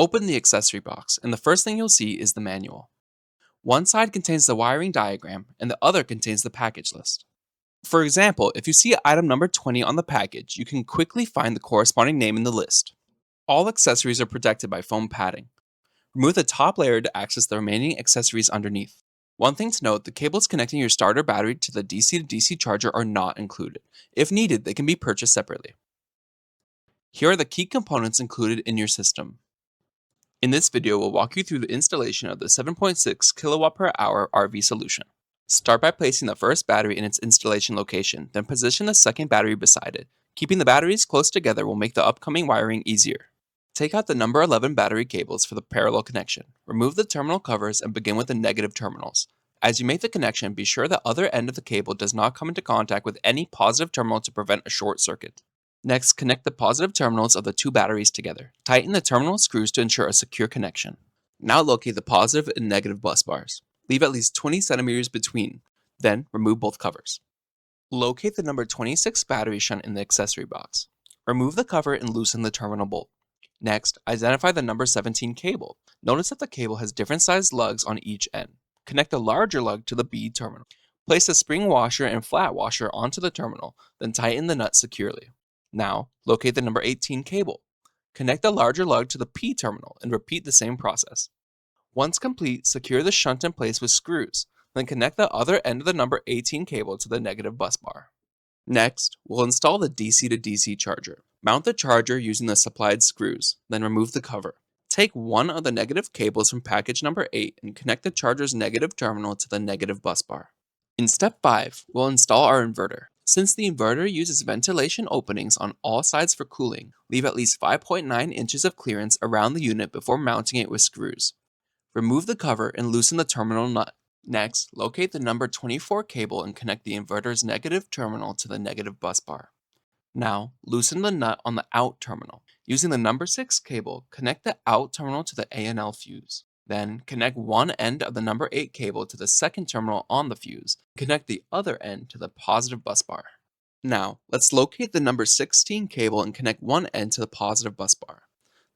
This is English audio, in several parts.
Open the accessory box, and the first thing you'll see is the manual. One side contains the wiring diagram, and the other contains the package list. For example, if you see item number 20 on the package, you can quickly find the corresponding name in the list. All accessories are protected by foam padding. Remove the top layer to access the remaining accessories underneath. One thing to note, the cables connecting your starter battery to the DC to DC charger are not included. If needed, they can be purchased separately. Here are the key components included in your system. In this video, we'll walk you through the installation of the 7.6 kilowatt per hour RV solution. Start by placing the first battery in its installation location, then position the second battery beside it. Keeping the batteries close together will make the upcoming wiring easier. Take out the number 11 battery cables for the parallel connection. Remove the terminal covers and begin with the negative terminals. As you make the connection, be sure the other end of the cable does not come into contact with any positive terminal to prevent a short circuit. Next, connect the positive terminals of the two batteries together. Tighten the terminal screws to ensure a secure connection. Now locate the positive and negative bus bars. Leave at least 20 centimeters between. Then, remove both covers. Locate the number 26 battery shunt in the accessory box. Remove the cover and loosen the terminal bolt. Next, identify the number 17 cable. Notice that the cable has different sized lugs on each end. Connect the larger lug to the B terminal. Place the spring washer and flat washer onto the terminal, then tighten the nut securely. Now, locate the number 18 cable. Connect the larger lug to the P terminal and repeat the same process. Once complete, secure the shunt in place with screws, then connect the other end of the number 18 cable to the negative bus bar. Next, we'll install the DC to DC charger. Mount the charger using the supplied screws, then remove the cover. Take one of the negative cables from package number 8 and connect the charger's negative terminal to the negative bus bar. In step 5, we'll install our inverter. Since the inverter uses ventilation openings on all sides for cooling, leave at least 5.9 inches of clearance around the unit before mounting it with screws. Remove the cover and loosen the terminal nut. Next, locate the number 24 cable and connect the inverter's negative terminal to the negative bus bar. Now, loosen the nut on the out terminal. Using the number 6 cable, connect the out terminal to the A&L fuse. Then, connect one end of the number 8 cable to the second terminal on the fuse. Connect the other end to the positive bus bar. Now, let's locate the number 16 cable and connect one end to the positive bus bar.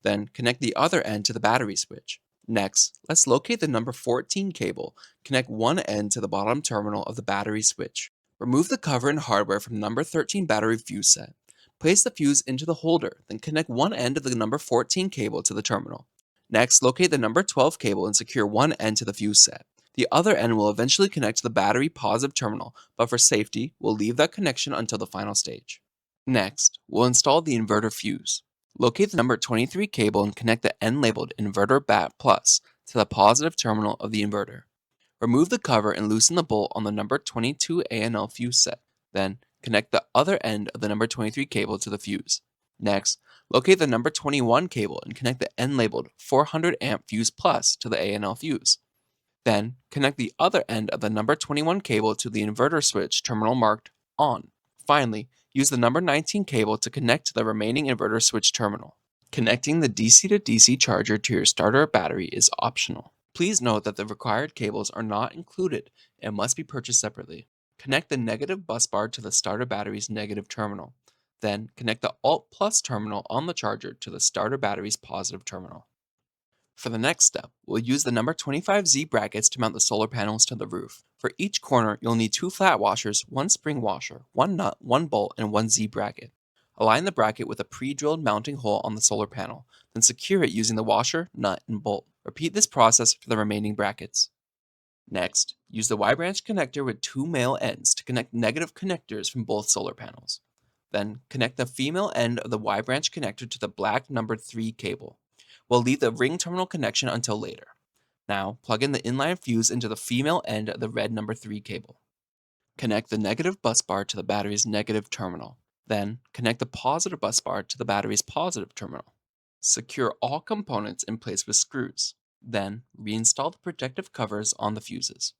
Then, connect the other end to the battery switch. Next, let's locate the number 14 cable, connect one end to the bottom terminal of the battery switch. Remove the cover and hardware from the number 13 battery fuse set. Place the fuse into the holder, then connect one end of the number 14 cable to the terminal. Next, locate the number 12 cable and secure one end to the fuse set. The other end will eventually connect to the battery positive terminal, but for safety, we'll leave that connection until the final stage. Next, we'll install the inverter fuse. Locate the number 23 cable and connect the end labeled Inverter BAT Plus to the positive terminal of the inverter. Remove the cover and loosen the bolt on the number 22 A&L fuse set. Then, connect the other end of the number 23 cable to the fuse. Next, locate the number 21 cable and connect the end labeled 400 amp fuse plus to the A&L fuse. Then, connect the other end of the number 21 cable to the inverter switch terminal marked on. Finally, use the number 19 cable to connect to the remaining inverter switch terminal. Connecting the DC to DC charger to your starter battery is optional. Please note that the required cables are not included and must be purchased separately. Connect the negative bus bar to the starter battery's negative terminal. Then, connect the Alt Plus terminal on the charger to the starter battery's positive terminal. For the next step, we'll use the number 25Z brackets to mount the solar panels to the roof. For each corner, you'll need 2 flat washers, 1 spring washer, 1 nut, 1 bolt, and 1 Z bracket. Align the bracket with a pre-drilled mounting hole on the solar panel, then secure it using the washer, nut, and bolt. Repeat this process for the remaining brackets. Next, use the Y-branch connector with 2 male ends to connect negative connectors from both solar panels. Then, connect the female end of the Y-branch connector to the black number 3 cable. We'll leave the ring terminal connection until later. Now, plug in the inline fuse into the female end of the red number 3 cable. Connect the negative bus bar to the battery's negative terminal. Then, connect the positive bus bar to the battery's positive terminal. Secure all components in place with screws. Then, reinstall the protective covers on the fuses.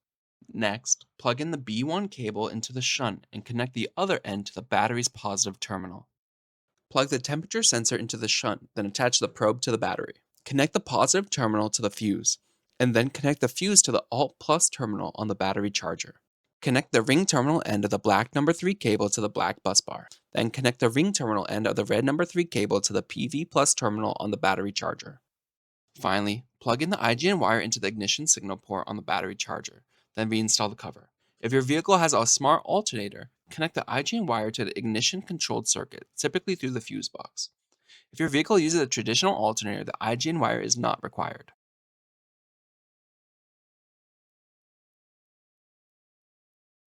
Next, plug in the B1 cable into the shunt and connect the other end to the battery's positive terminal. Plug the temperature sensor into the shunt, then attach the probe to the battery. Connect the positive terminal to the fuse, and then connect the fuse to the Alt Plus terminal on the battery charger. Connect the ring terminal end of the black number 3 cable to the black bus bar. Then connect the ring terminal end of the red number 3 cable to the PV Plus terminal on the battery charger. Finally, plug in the IGN wire into the ignition signal port on the battery charger, then reinstall the cover. If your vehicle has a smart alternator, connect the IGN wire to the ignition controlled circuit, typically through the fuse box. If your vehicle uses a traditional alternator, the IGN wire is not required.